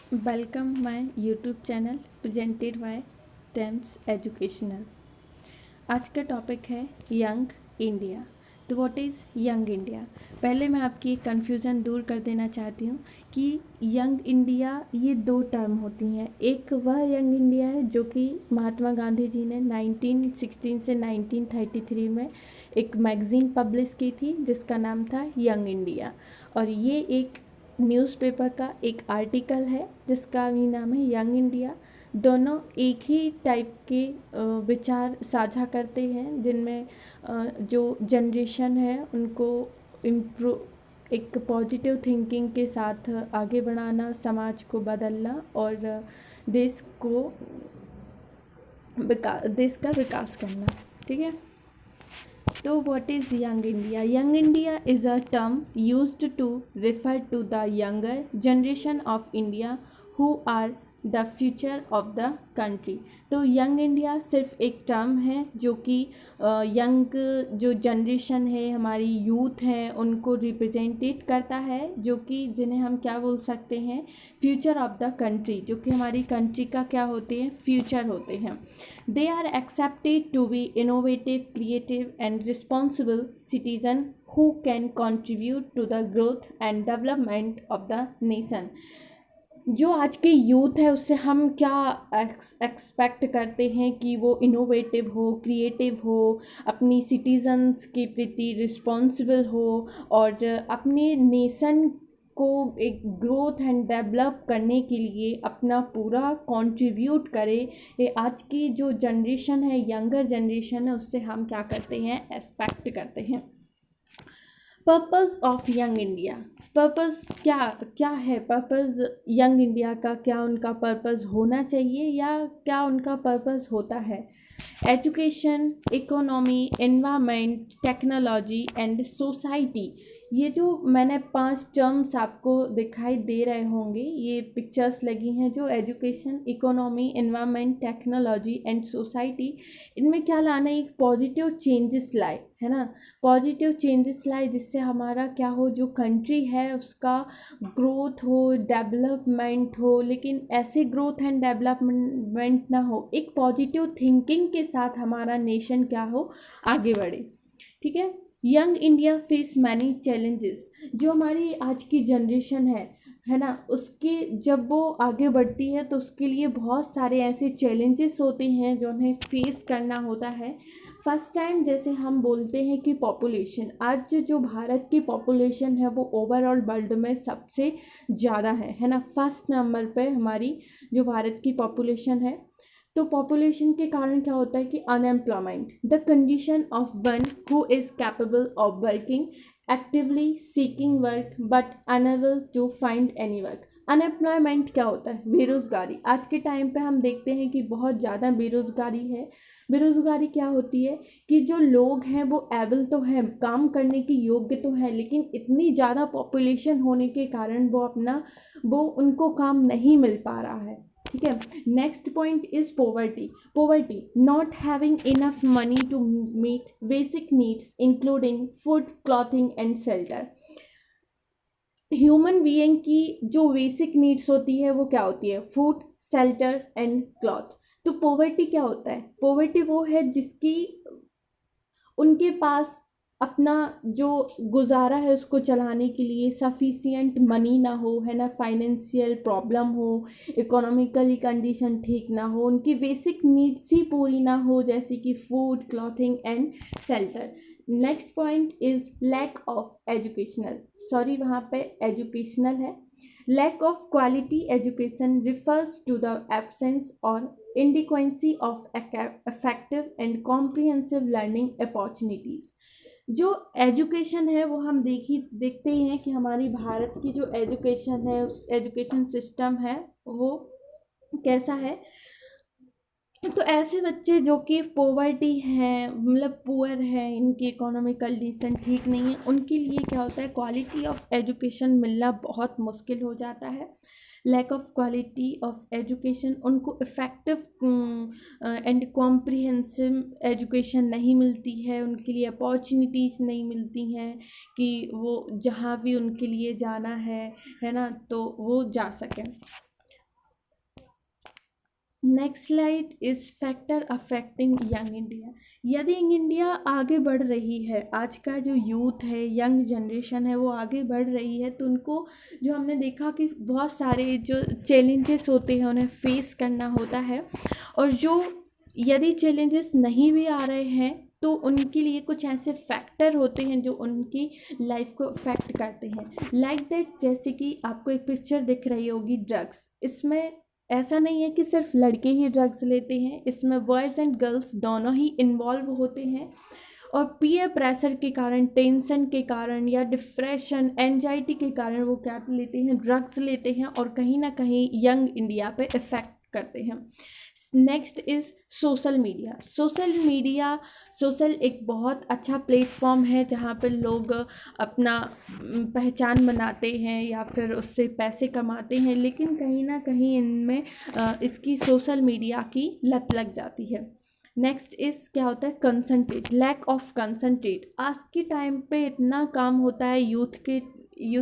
Welcome my YouTube channel presented by Thames educational. आज का topic है यंग इंडिया। तो व्हाट इज़ यंग इंडिया? पहले मैं आपकी एक कन्फ्यूज़न दूर कर देना चाहती हूँ कि यंग इंडिया ये दो टर्म होती हैं। एक वह यंग इंडिया है जो कि महात्मा गांधी जी ने 1916 से 1933 में एक मैगज़ीन पब्लिश की थी जिसका नाम था यंग इंडिया, और ये एक न्यूज़पेपर का एक आर्टिकल है जिसका भी नाम है यंग इंडिया। दोनों एक ही टाइप के विचार साझा करते हैं, जिनमें जो जनरेशन है उनको इम्प्रूव एक पॉजिटिव थिंकिंग के साथ आगे बढ़ाना, समाज को बदलना और देश को देश का विकास करना। ठीक है, तो what is young India? Young India is a term used to refer to the younger generation of India who are the future of the country. तो यंग इंडिया सिर्फ एक टर्म है जो कि यंग जो जनरेशन है, हमारी यूथ है, उनको रिप्रेजेंटेट करता है, जो कि जिन्हें हम क्या बोल सकते हैं, फ्यूचर ऑफ द कंट्री, जो कि हमारी कंट्री का क्या होते हैं, फ्यूचर होते हैं। They are accepted to be innovative, creative and responsible citizen who can contribute to the growth and development of the nation। जो आज की यूथ है उससे हम क्या एक्सपेक्ट करते हैं कि वो इनोवेटिव हो, क्रिएटिव हो, अपनी सिटीजन्स के प्रति रिस्पॉन्सिबल हो और अपने नेशन को एक ग्रोथ एंड डेवलप करने के लिए अपना पूरा कंट्रीब्यूट करे। ये आज की जो जनरेशन है, यंगर जनरेशन है, उससे हम क्या करते हैं, एक्सपेक्ट करते हैं। Purpose of young India. Purpose क्या है? पर्पस यंग इंडिया का क्या उनका पर्पस होना चाहिए या क्या उनका पर्पस होता है? Education, economy, environment, technology and society. ये जो मैंने 5 टर्म्स आपको दिखाई दे रहे होंगे, ये पिक्चर्स लगी हैं जो education, economy, environment, technology and society, इनमें क्या लाना है, एक पॉजिटिव चेंजेस लाए, है ना, पॉजिटिव चेंजेस लाए जिससे हमारा क्या हो, जो कंट्री है उसका ग्रोथ हो, डेवलपमेंट हो, लेकिन ऐसे ग्रोथ एंड डेवलपमेंट ना हो, एक पॉजिटिव थिंकिंग के साथ हमारा नेशन क्या हो, आगे बढ़े। ठीक है, young India face many challenges. जो हमारी आज की जनरेशन है ना, उसके जब वो आगे बढ़ती है तो उसके लिए बहुत सारे ऐसे चैलेंजेस होते हैं जो उन्हें फेस करना होता है। फर्स्ट टाइम जैसे हम बोलते हैं कि पॉपुलेशन, आज जो भारत की पॉपुलेशन है वो ओवरऑल वर्ल्ड में सबसे ज़्यादा है ना, फर्स्ट नंबर पे हमारी जो भारत की पॉपुलेशन है। तो पॉपुलेशन के कारण क्या होता है कि unemployment, the condition of one who is capable of working actively seeking work but unable to find any work. Unemployment क्या होता है? बेरोज़गारी। आज के टाइम पे हम देखते हैं कि बहुत ज़्यादा बेरोज़गारी है। बेरोज़गारी क्या होती है कि जो लोग हैं वो एबल तो हैं, काम करने की योग्य तो है, लेकिन इतनी ज़्यादा पॉपुलेशन होने के कारण वो उनको काम नहीं मिल पा रहा है। ठीक है, next point is poverty. Poverty, not having enough money to meet basic needs including food, clothing and shelter. Human being की जो बेसिक नीड्स होती है वो क्या होती है? Food, shelter and cloth. तो पोवर्टी क्या होता है? पोवर्टी वो है जिसकी उनके पास अपना जो गुजारा है उसको चलाने के लिए सफिशिएंट मनी ना हो, है ना, फाइनेंशियल प्रॉब्लम हो, इकोनॉमिकली कंडीशन ठीक ना हो, उनकी बेसिक नीड्स ही पूरी ना हो, जैसे कि food, clothing and shelter. Next point is lack of educational, sorry वहाँ पे एजुकेशनल है। Lack of quality education refers to the absence or inadequacy of effective and comprehensive learning opportunities। जो एजुकेशन है वो हम देखते ही हैं कि हमारी भारत की जो एजुकेशन है, उस एजुकेशन सिस्टम है वो कैसा है। तो ऐसे बच्चे जो कि पोवर्टी हैं, मतलब पुअर है, इनकी इकोनॉमिक कंडीशन ठीक नहीं है, उनके लिए क्या होता है, क्वालिटी ऑफ एजुकेशन मिलना बहुत मुश्किल हो जाता है। Lack of quality of education, उनको इफ़ेक्टिव एंड कॉम्प्रिहेंसिव एजुकेशन नहीं मिलती है, उनके लिए अपॉर्चुनिटीज़ नहीं मिलती हैं कि वो जहाँ भी उनके लिए जाना है ना, तो वो जा सकें। Next slide is factor affecting young India. यदि यंग इंडिया आगे बढ़ रही है, आज का जो यूथ है, यंग जनरेशन है, वो आगे बढ़ रही है, तो उनको जो हमने देखा कि बहुत सारे जो चैलेंजेस होते हैं उन्हें फेस करना होता है, और जो यदि चैलेंजेस नहीं भी आ रहे हैं तो उनके लिए कुछ ऐसे फैक्टर होते हैं जो उनकी लाइफ को अफेक्ट करते हैं। लाइक दैट, जैसे कि आपको एक पिक्चर दिख रही होगी ड्रग्स। इसमें ऐसा नहीं है कि सिर्फ लड़के ही ड्रग्स लेते हैं, इसमें बॉयज़ एंड गर्ल्स दोनों ही इन्वॉल्व होते हैं। और पीयर प्रेशर के कारण, टेंशन के कारण या डिप्रेशन, एंजाइटी के कारण वो क्या लेते हैं, ड्रग्स लेते हैं, और कहीं ना कहीं यंग इंडिया पे इफ़ेक्ट करते हैं। Next is social media. Social एक बहुत अच्छा प्लेटफॉर्म है जहाँ पर लोग अपना पहचान बनाते हैं या फिर उससे पैसे कमाते हैं, लेकिन कहीं ना कहीं इनमें इसकी सोशल मीडिया की लत लग जाती है। नेक्स्ट इज़ क्या होता है, कंसंट्रेट, लैक ऑफ कंसंट्रेट। आज के टाइम पे इतना काम होता है, यूथ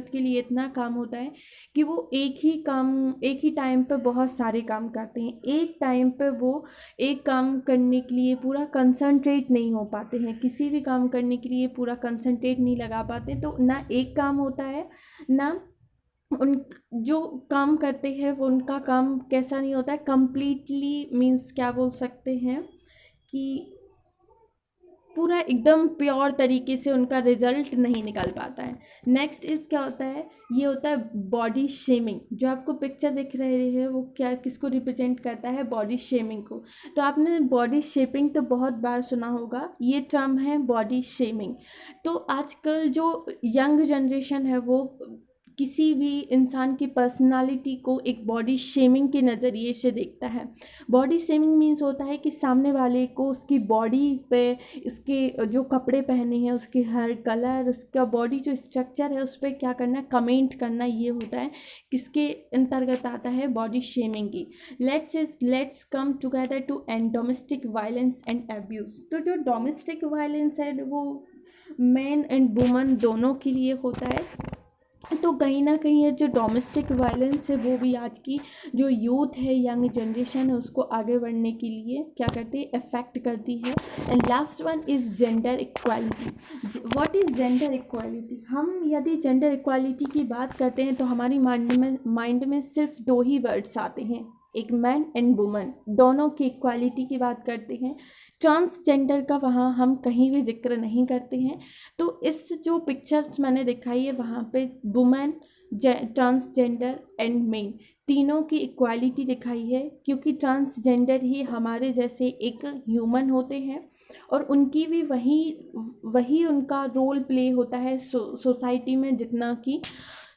के लिए इतना काम होता है कि वो एक ही टाइम पे बहुत सारे काम करते हैं। एक टाइम पे वो एक काम करने के लिए पूरा कंसंट्रेट नहीं हो पाते हैं, किसी भी काम करने के लिए पूरा कंसंट्रेट नहीं लगा पाते, तो ना एक काम होता है, ना उन जो काम करते हैं वो उनका काम कैसा नहीं होता है, कंप्लीटली मीन्स क्या बोल सकते हैं कि पूरा एकदम प्योर तरीके से उनका रिजल्ट नहीं निकल पाता है। नेक्स्ट इज़ क्या होता है, ये होता है बॉडी शेमिंग। जो आपको पिक्चर दिख रही है वो क्या किसको रिप्रेजेंट करता है, बॉडी शेमिंग को। तो आपने बॉडी शेपिंग तो बहुत बार सुना होगा, ये टर्म है बॉडी शेमिंग। तो आजकल जो यंग जनरेशन है वो किसी भी इंसान की पर्सनालिटी को एक बॉडी शेमिंग के नज़रिए से देखता है। बॉडी शेमिंग मीन्स होता है कि सामने वाले को उसकी बॉडी पे, उसके जो कपड़े पहने हैं, उसके हेयर कलर, उसका बॉडी जो स्ट्रक्चर है उस पर क्या करना है, कमेंट करना, ये होता है किसके अंतर्गत आता है, बॉडी शेमिंग की। Let's come together to and domestic violence and abuse. तो जो डोमेस्टिक वायलेंस है वो मैन एंड वुमन दोनों के लिए होता है। तो कहीं ना कहीं ये जो डोमेस्टिक वायलेंस है वो भी आज की जो यूथ है, यंग जनरेशन है, उसको आगे बढ़ने के लिए क्या करती है, इफेक्ट करती है। And last one is gender equality. What is gender equality? हम यदि जेंडर इक्वालिटी की बात करते हैं तो हमारी माइंड में सिर्फ दो ही वर्ड्स आते हैं, एक मैन एंड वुमन, दोनों की इक्वालिटी की बात करते हैं। ट्रांसजेंडर का वहाँ हम कहीं भी जिक्र नहीं करते हैं। तो इस जो पिक्चर्स मैंने दिखाई है वहाँ पे वुमेन, ट्रांसजेंडर एंड मेन, तीनों की इक्वालिटी दिखाई है, क्योंकि ट्रांसजेंडर ही हमारे जैसे एक ह्यूमन होते हैं और उनकी भी वही उनका रोल प्ले होता है सोसाइटी में जितना कि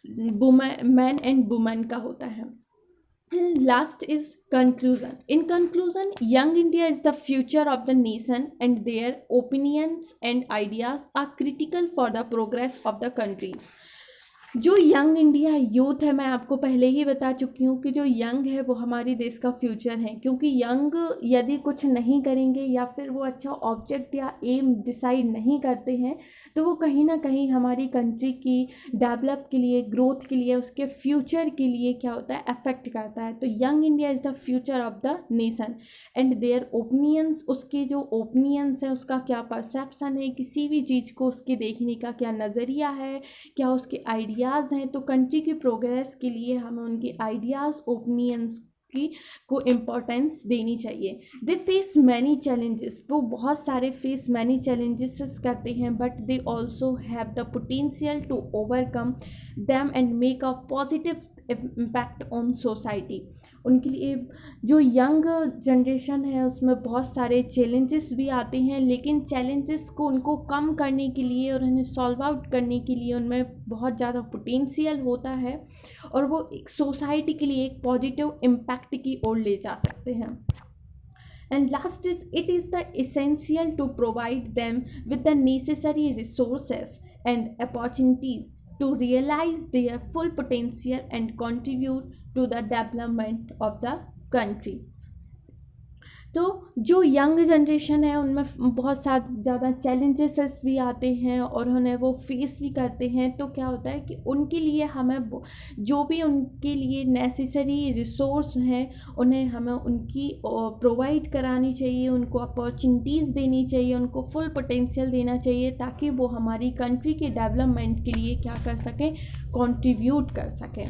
मैन एंड वुमेन का होता है। Last is conclusion. In conclusion, Young India is the future of the nation, and their opinions and ideas are critical for the progress of the countries. जो young India youth है, मैं आपको पहले ही बता चुकी हूँ कि जो यंग है वो हमारी देश का फ्यूचर है, क्योंकि यंग यदि कुछ नहीं करेंगे या फिर वो अच्छा ऑब्जेक्ट या एम डिसाइड नहीं करते हैं तो वो कहीं ना कहीं हमारी कंट्री की डेवलप के लिए, ग्रोथ के लिए, उसके फ्यूचर के लिए क्या होता है, अफेक्ट करता है। तो young India is the future of the nation and their opinions, उसके जो ओपिनियंस हैं, उसका क्या परसेप्शन है, किसी भी चीज़ को उसके देखने का क्या नज़रिया है, क्या उसके आइडियाज़ हैं, तो कंट्री की प्रोग्रेस के लिए हमें उनके आइडियाज़, ओपिनियंस की को इम्पोर्टेंस देनी चाहिए। दे फेस मैनी चैलेंजेस, वो बहुत सारे फेस मैनी चैलेंजेस करते हैं, but they also have the potential to overcome them and make a positive impact on society. उनके लिए जो यंग जनरेशन है उसमें बहुत सारे चैलेंजेस भी आते हैं, लेकिन चैलेंजेस को उनको कम करने के लिए और उन्हें सॉल्व आउट करने के लिए उनमें बहुत ज़्यादा पोटेंशियल होता है और वो एक सोसाइटी के लिए एक पॉजिटिव इम्पैक्ट की ओर ले जा सकते हैं। And last is, it is the essential to provide them with the necessary resources and opportunities to realize their full potential and contribute to the development of the country. तो जो young generation है उनमें बहुत ज़्यादा challenges भी आते हैं और उन्हें वो फेस भी करते हैं। तो क्या होता है कि उनके लिए हमें जो भी उनके लिए नेसेसरी रिसोर्स हैं उन्हें हमें उनकी प्रोवाइड करानी चाहिए, उनको अपॉर्चुनिटीज़ देनी चाहिए, उनको फुल पोटेंशियल देना चाहिए, ताकि वो हमारी कंट्री के डेवलपमेंट के लिए क्या कर सकें, कंट्रीब्यूट कर सकें।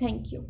Thank you.